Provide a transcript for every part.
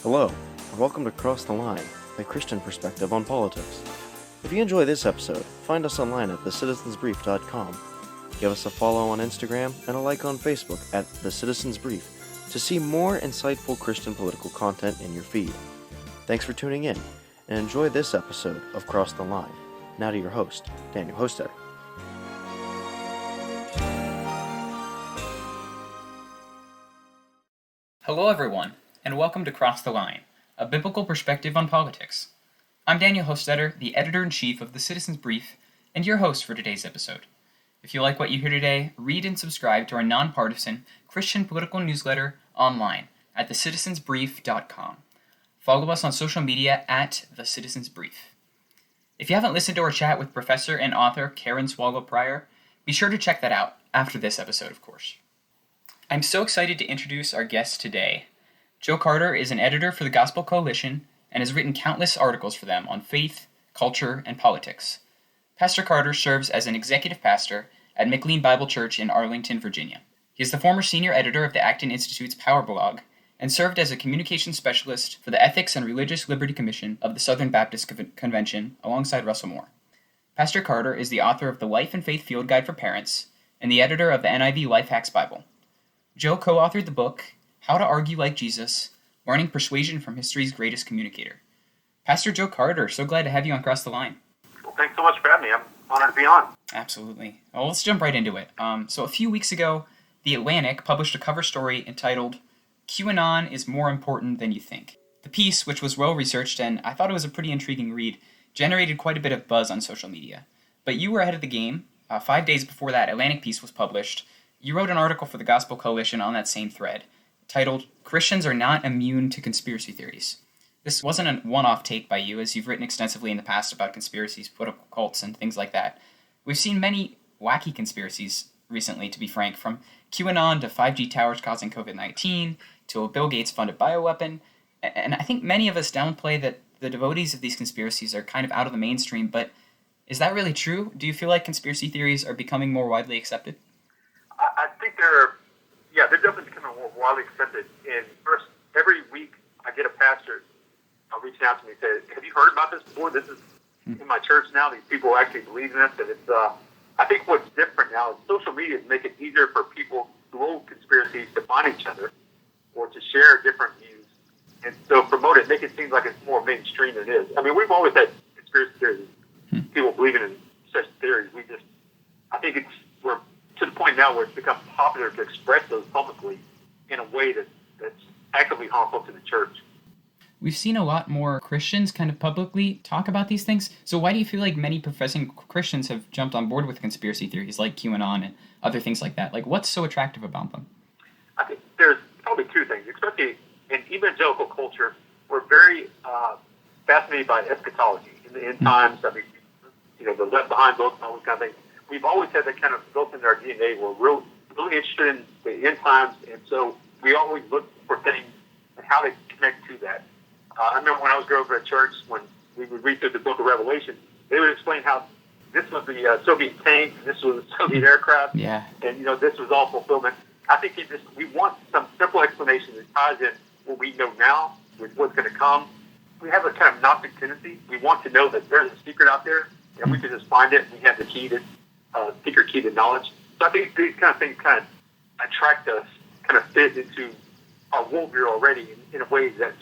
Hello, and welcome to Cross the Line, a Christian perspective on politics. If you enjoy this episode, find us online at thecitizensbrief.com. Give us a follow on Instagram and a like on Facebook at The Citizens Brief to see more insightful Christian political content in your feed. Thanks for tuning in, and enjoy this episode of Cross the Line. Now to your host, Daniel Hostetter. Hello everyone, and welcome to Cross the Line, a biblical perspective on politics. I'm Daniel Hostetter, the Editor-in-Chief of the Citizens Brief, and your host for today's episode. If you like what you hear today, read and subscribe to our nonpartisan Christian political newsletter online at thecitizensbrief.com. Follow us on social media at The Citizens Brief. If you haven't listened to our chat with professor and author Karen Swallow Pryor, be sure to check that out after this episode, of course. I'm so excited to introduce our guest today. Joe Carter is an editor for the Gospel Coalition and has written countless articles for them on faith, culture, and politics. Pastor Carter serves as an executive pastor at McLean Bible Church in Arlington, Virginia. He is the former senior editor of the Acton Institute's Power Blog and served as a communications specialist for the Ethics and Religious Liberty Commission of the Southern Baptist Convention alongside Russell Moore. Pastor Carter is the author of the Life and Faith Field Guide for Parents and the editor of the NIV Life Hacks Bible. Joe co-authored the book, How to Argue Like Jesus, Learning Persuasion from History's Greatest Communicator. Pastor Joe Carter, so glad to have you on Cross the Line. Well, thanks so much for having me. I'm honored to be on. Absolutely. Well, let's jump right into it. So a few weeks ago, The Atlantic published a cover story entitled, QAnon is More Important Than You Think. The piece, which was well-researched and I thought it was a pretty intriguing read, generated quite a bit of buzz on social media. But you were ahead of the game. 5 days before that Atlantic piece was published, you wrote an article for the Gospel Coalition on that same thread, titled, Christians Are Not Immune to Conspiracy Theories. This wasn't a one-off take by you, as you've written extensively in the past about conspiracies, political cults, and things like that. We've seen many wacky conspiracies recently, to be frank, from QAnon to 5G towers causing COVID-19, to a Bill Gates-funded bioweapon, and I think many of us downplay that the devotees of these conspiracies are kind of out of the mainstream, but is that really true? Do you feel like conspiracy theories are becoming more widely accepted? I think they're definitely becoming more widely accepted. And first, every week I get a pastor reaching out to me and say, have you heard about this before? This is in my church now. These people actually believe in this. And it's, I think what's different now is social media is making it easier for people who hold conspiracies to find each other or to share different views. And so promote it, make it seem like it's more mainstream than it is. I mean, we've always had conspiracy theories, people believing in such theories. I think we're to the point now where it's become popular to express those publicly in a way that's actively harmful to the church. We've seen a lot more Christians kind of publicly talk about these things. So why do you feel like many professing Christians have jumped on board with conspiracy theories like QAnon and other things like that? Like, what's so attractive about them? I think there's probably two things, especially in evangelical culture. We're very fascinated by eschatology in the end times. I mean, the Left Behind books and all those kind of things. We've always had that kind of built into our DNA. We're really interested in the end times, and so we always look for things and how they connect to that. I remember when I was growing up at church, when we would read through the book of Revelation, they would explain how this was the Soviet tank, and this was the Soviet aircraft, and this was all fulfillment. I think we want some simple explanation that ties in what we know now with what's going to come. We have a kind of Gnostic tendency. We want to know that there's a secret out there, and we can just find it. We have the key to secret key to knowledge. So I think these kind of things kind of attract us, kind of fit into our worldview already in a way that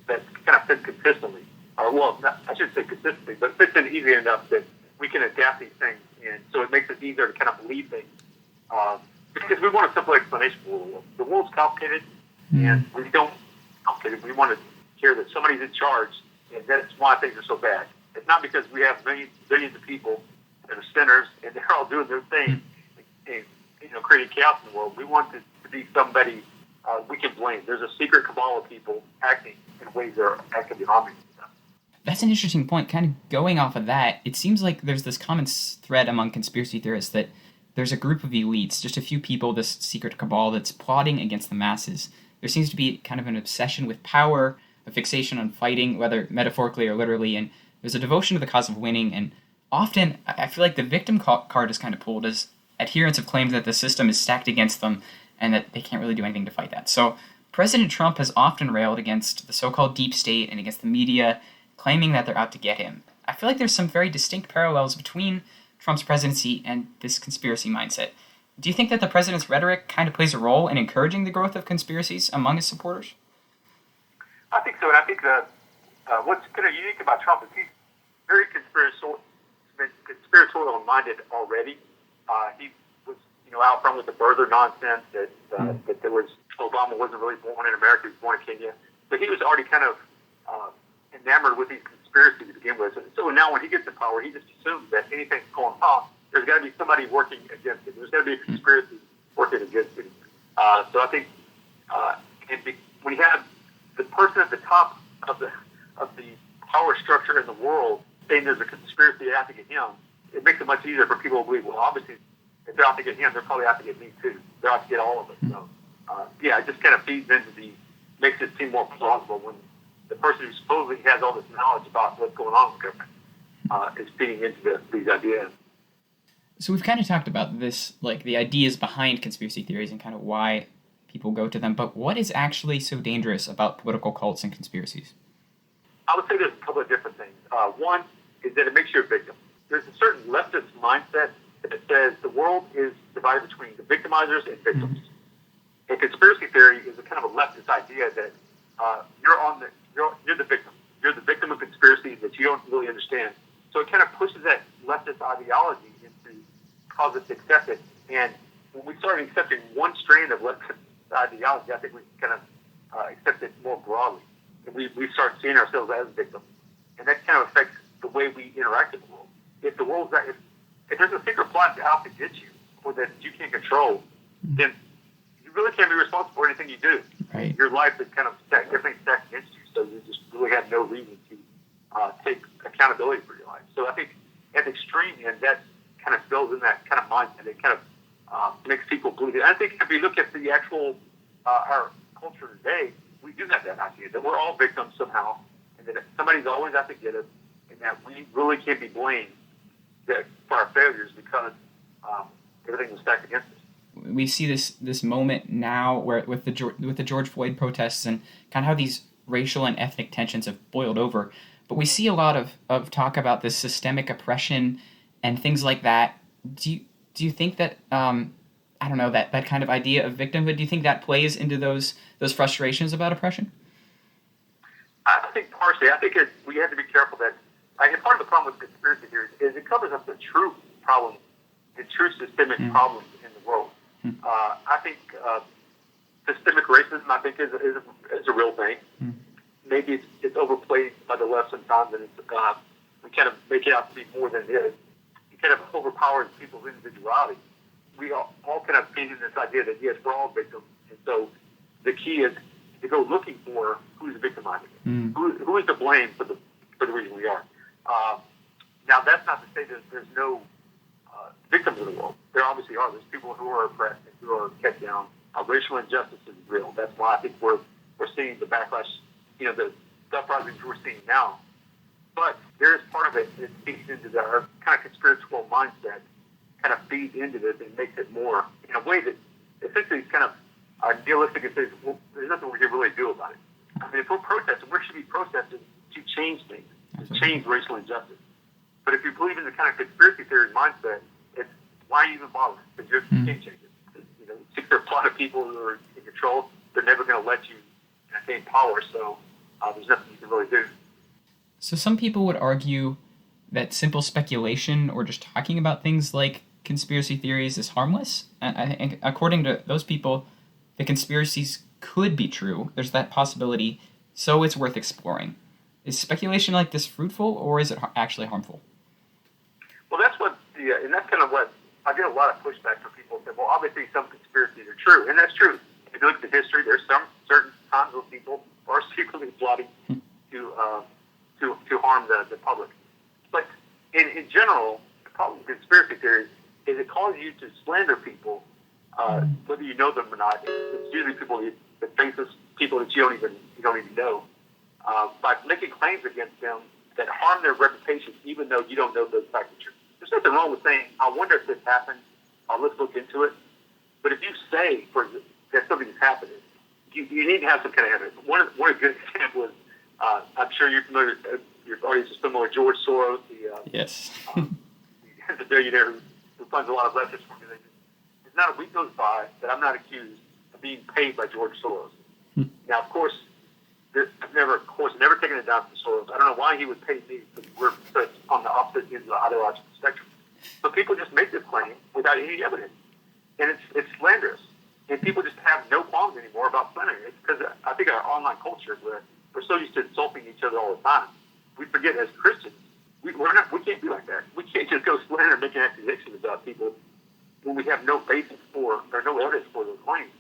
kind of fits consistently. I shouldn't say consistently, but fits in easy enough that we can adapt these things. And so it makes it easier to kind of believe things. Because we want a simple explanation for the world. The world's complicated, and we don't complicate it. We want to hear that somebody's in charge, and that's why things are so bad. It's not because we have billions of people that are sinners, and they're all doing their thing, and creating chaos in the world. We want it to be somebody we can blame. There's a secret cabal of people acting in ways that are actively harming them. That's an interesting point. Kind of going off of that, it seems like there's this common thread among conspiracy theorists that there's a group of elites, just a few people, this secret cabal that's plotting against the masses. There seems to be kind of an obsession with power, a fixation on fighting, whether metaphorically or literally, and there's a devotion to the cause of winning, and often I feel like the victim card is kind of pulled as adherents have claimed that the system is stacked against them and that they can't really do anything to fight that. So President Trump has often railed against the so-called deep state and against the media, claiming that they're out to get him. I feel like there's some very distinct parallels between Trump's presidency and this conspiracy mindset. Do you think that the president's rhetoric kind of plays a role in encouraging the growth of conspiracies among his supporters? I think so, and I think that what's kind of unique about Trump is he's very conspiratorial-minded already. He was, out front with the birther nonsense that there was Obama wasn't really born in America; he was born in Kenya. But he was already kind of enamored with these conspiracies to begin with. So now, when he gets in power, he just assumes that anything's going on, there's got to be somebody working against it. There's got to be a conspiracy working against it. So I think when you have the person at the top of the power structure in the world saying there's a conspiracy out to get him, it makes it much easier for people to believe, well, obviously, if they're out to get him, they're probably out to get me too. They're out to get all of us. So, it just kind of feeds into makes it seem more plausible when the person who supposedly has all this knowledge about what's going on with government is feeding into these ideas. So we've kind of talked about this, like the ideas behind conspiracy theories and kind of why people go to them, but what is actually so dangerous about political cults and conspiracies? I would say there's a couple of different things. One is that it makes you a victim. There's a certain leftist mindset that says the world is divided between the victimizers and victims. Mm-hmm. And conspiracy theory is a kind of a leftist idea that you're the victim. You're the victim of conspiracy that you don't really understand. So it kind of pushes that leftist ideology into cause us to accept it. And when we start accepting one strand of leftist ideology, I think we kind of accept it more broadly. And we start seeing ourselves as victims. And that kind of affects the way we interact in the world. If there's a secret plot out to get you or that you can't control, then you really can't be responsible for anything you do. Right. Your life is kind of everything's stacked against you, so you just really have no reason to take accountability for your life. So I think at the extreme end, that kind of builds in that kind of mindset. It kind of makes people believe it. I think if you look at the actual our culture today, we do have that idea that we're all victims somehow, and that somebody's always out to get us, and that we really can't be blamed for our failures because everything was stacked against us. We see this moment now where with the George Floyd protests and kind of how these racial and ethnic tensions have boiled over. But we see a lot of talk about this systemic oppression and things like that. Do you think that that kind of idea of victimhood, do you think that plays into those frustrations about oppression? I think partially. I think we have to be careful that. And part of the problem with conspiracy theories is it covers up the true problems, the true systemic problems in the world. I think systemic racism, I think, is a real thing. Maybe it's overplayed by the left sometimes, and we kind of make it out to be more than it is. It kind of overpowers people's individuality. We all kind of feed in this idea that, yes, we're all victims. And so the key is to go looking for who's victimizing it. Who is to blame for the reason we are. Now, that's not to say that there's no victims in the world. There obviously are. There's people who are oppressed and who are kept down. Racial injustice is real. That's why I think we're seeing the backlash, the uprisings we're seeing now. But there is part of it that feeds into our kind of conspiratorial mindset, kind of feeds into this and makes it more in a way that essentially is kind of idealistic and says, well, there's nothing we can really do about it. I mean, if we're protesting, we should be protesting to change things, to change racial injustice. But if you believe in the kind of conspiracy theory mindset, it's why even bother? Because you can't change it. If there are a lot of people who are in control, they're never going to let you gain power. So there's nothing you can really do. So some people would argue that simple speculation or just talking about things like conspiracy theories is harmless. And I think, according to those people, the conspiracies could be true. There's that possibility, so it's worth exploring. Is speculation like this fruitful, or is it actually harmful? Well, and that's kind of what I get a lot of pushback from people say, well, obviously some conspiracies are true, and that's true. If you look at the history, there's some certain times when people are secretly plotting to harm the public. But in general, the problem with conspiracy theories is it causes you to slander people, whether you know them or not. It's usually people that faceless people that you don't even know, by making claims against them that harm their reputation, even though you don't know those facts are true. There's nothing wrong with saying, I wonder if this happened. Let's look into it. But if you say that something is happening, you you need to have some kind of evidence. One good example is, I'm sure you're familiar, your audience is familiar with George Soros, Yes. the billionaire who funds a lot of leftist organizations. There's not a week goes by that I'm not accused of being paid by George Soros. Now, of course, I've never taken it down from Soros. I don't know why he would pay me, because we're such on the opposite end of the ideological spectrum. But people just make this claim without any evidence, and it's slanderous. And people just have no qualms anymore about slandering. It's because I think our online culture, where we're so used to insulting each other all the time, we forget as Christians, we can't be like that. We can't just go slander and make accusations about people when we have no basis for or no evidence for those claims.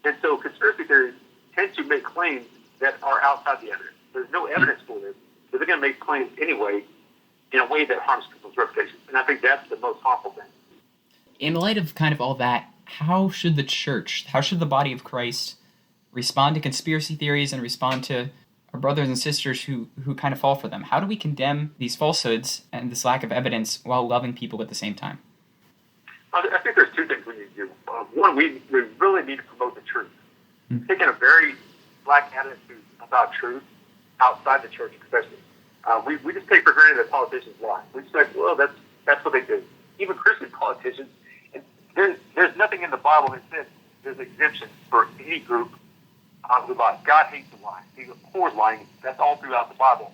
And so conspiracy theories tend to make claims that are outside the evidence. There's no evidence for this, but they're going to make claims anyway in a way that harms people's reputations. And I think that's the most harmful thing. In light of kind of all that, how should the body of Christ respond to conspiracy theories and respond to our brothers and sisters who kind of fall for them? How do we condemn these falsehoods and this lack of evidence while loving people at the same time? I think there's two things we need to do. One, we really need to promote the truth. Taking a very black attitude about truth outside the church, especially. We just take for granted that politicians lie. We just like, well, that's what they do. Even Christian politicians, and there's nothing in the Bible that says there's exemption for any group who lies. God hates the lie. He abhors lying. That's all throughout the Bible.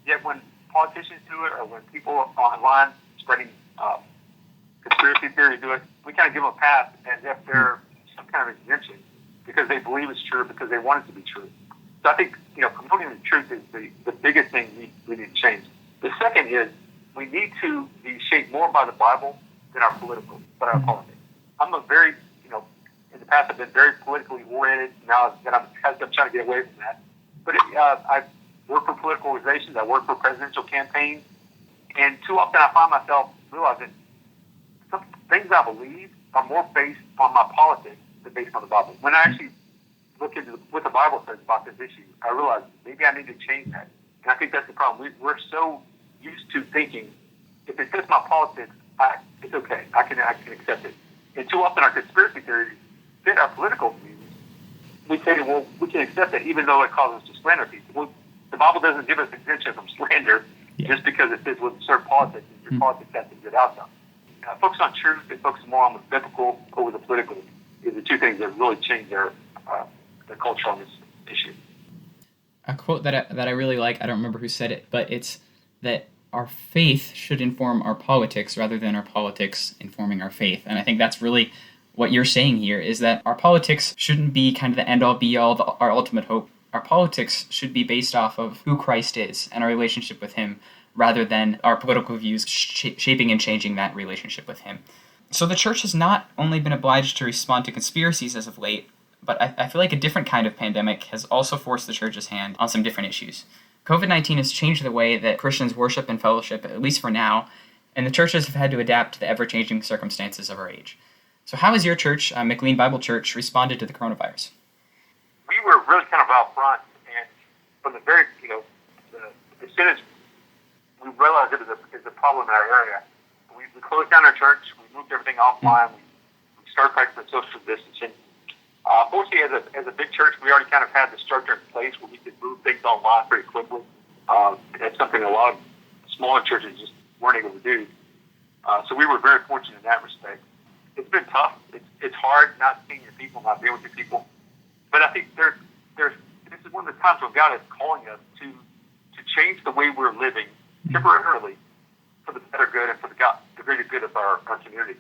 Yet when politicians do it, or when people online spreading conspiracy theory do it, we kind of give them a pass as if they're some kind of exemption because they believe it's true, because they want it to be true. So I think, promoting the truth is the biggest thing we need to change. The second is we need to be shaped more by the Bible than our politics. I'm a very, in the past I've been very politically oriented. Now that I'm trying to get away from that. But I work for political organizations. I work for presidential campaigns. And too often I find myself realizing some things I believe are more based on my politics than based on the Bible. When I actually look into what the Bible says about this issue, I realize maybe I need to change that. And I think that's the problem. We're so used to thinking, if it fits my politics, it's okay. I can accept it. And too often our conspiracy theories fit our political views. We say, well, we can accept it even though it causes us to slander people. Well, the Bible doesn't give us exemption from slander just because it fits with certain politics and your politics has a good outcome. Focus on truth and focus more on the biblical over the political is the two things that really change their culture on this issue. A quote that I really like, I don't remember who said it, but it's that our faith should inform our politics rather than our politics informing our faith. And I think that's really what you're saying here, is that our politics shouldn't be kind of the end-all, be-all, our ultimate hope. Our politics should be based off of who Christ is and our relationship with him, rather than our political views shaping and changing that relationship with him. So the church has not only been obliged to respond to conspiracies as of late, but I feel like a different kind of pandemic has also forced the church's hand on some different issues. COVID-19 has changed the way that Christians worship and fellowship, at least for now, and the churches have had to adapt to the ever-changing circumstances of our age. So how has your church, McLean Bible Church, responded to the coronavirus? We were really kind of out front, and from the very, as soon as we realized it was a problem in our area, we closed down our church, we moved everything offline, we started practicing social distancing. Fortunately, as a big church, we already kind of had the structure in place where we could move things online pretty quickly. That's something a lot of smaller churches just weren't able to do. So we were very fortunate in that respect. It's been tough. It's hard not seeing your people, not being with your people. But I think this is one of the times when God is calling us to change the way we're living temporarily for the better good and for the greater good of our community.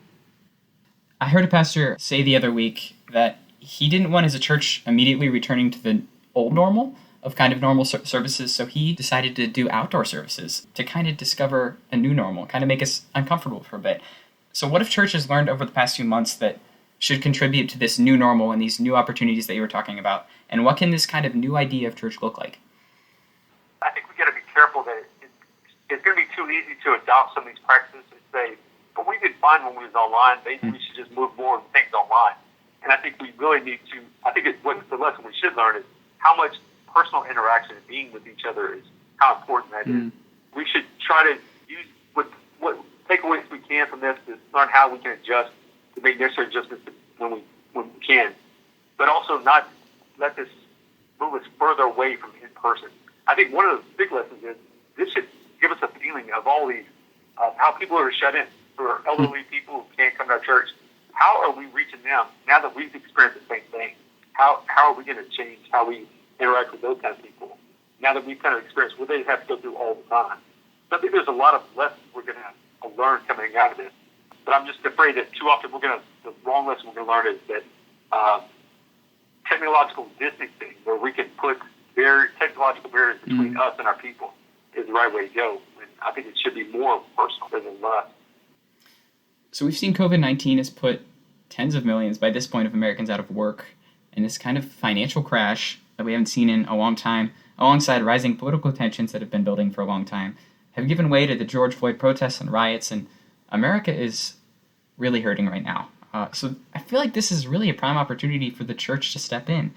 I heard a pastor say the other week that he didn't want his church immediately returning to the old normal of kind of normal services, so he decided to do outdoor services to kind of discover a new normal, kind of make us uncomfortable for a bit. So what have churches learned over the past few months that should contribute to this new normal and these new opportunities that you were talking about? And what can this kind of new idea of church look like? I think we got to be careful that it's going to be too easy to adopt some of these practices and say, but we did fine when we was online. Maybe we should just move more things online. And I think we really need to, what the lesson we should learn is how much personal interaction and being with each other is, how important that is. We should try to use what takeaways we can from this to learn how we can adjust, to make necessary adjustments when we can. But also not let this move us further away from in person. I think one of the big lessons is this should give us a feeling of all these, how people are shut in. For elderly people who can't come to our church, how are we reaching them now that we've experienced the same thing? How are we going to change how we interact with those kind of people now that we've kind of experienced what they have to go through all the time? So I think there's a lot of lessons we're going to learn coming out of this. But I'm just afraid that too often the wrong lesson we're going to learn is that technological distancing, where we can put technological barriers between us and our people, is the right way to go. And I think it should be more personal rather than less. So we've seen COVID-19 has put tens of millions, by this point, of Americans out of work, and this kind of financial crash that we haven't seen in a long time, alongside rising political tensions that have been building for a long time, have given way to the George Floyd protests and riots, and America is really hurting right now. So I feel like this is really a prime opportunity for the church to step in.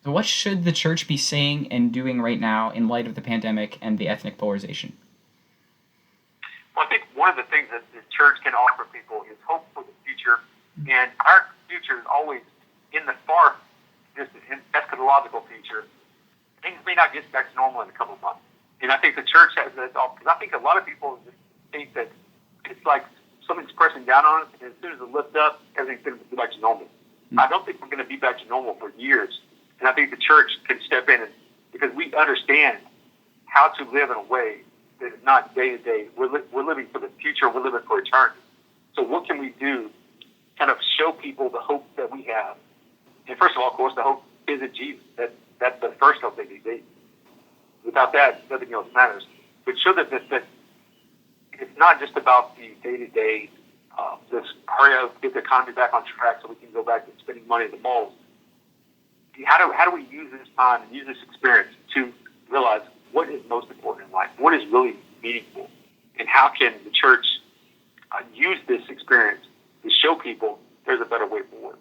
So what should the church be saying and doing right now in light of the pandemic and the ethnic polarization? Well, I think one of the things that the church can offer people is hope for the future. And our future is always in the far distant eschatological future. Things may not get back to normal in a couple of months. And I think the church has that off, because I think a lot of people just think that it's like something's pressing down on us, and as soon as it lifts up, everything's going to be back to normal. I don't think we're going to be back to normal for years. And I think the church can step in, because we understand how to live in a way that is not day to day. We're living for the future. We're living for eternity. So what can we do to kind of show people the hope that we have? And first of all, of course, the hope is in Jesus. That's the first hope they need. Without that, nothing else matters. But show that it's not just about the day-to-day, this hurry up, get the economy back on track so we can go back to spending money at the malls. How do we use this time and use this experience to realize what is most important in life, what is really meaningful, and how can the church use this experience to show people there's a better way forward?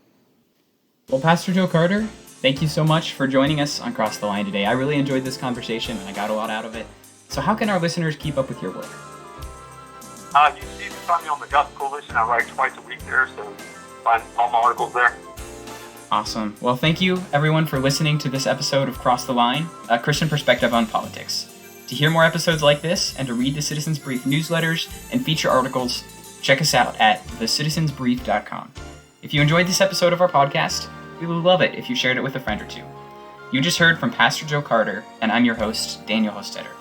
Well, Pastor Joe Carter, thank you so much for joining us on Cross the Line today. I really enjoyed this conversation, and I got a lot out of it. So how can our listeners keep up with your work? You can find me on the Gospel Coalition. I write twice a week there, so find all my articles there. Awesome. Well, thank you, everyone, for listening to this episode of Cross the Line, a Christian perspective on politics. To hear more episodes like this and to read the Citizens Brief newsletters and feature articles, check us out at thecitizensbrief.com. If you enjoyed this episode of our podcast, we would love it if you shared it with a friend or two. You just heard from Pastor Joe Carter, and I'm your host, Daniel Hostetter.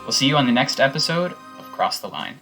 We'll see you on the next episode of Cross the Line.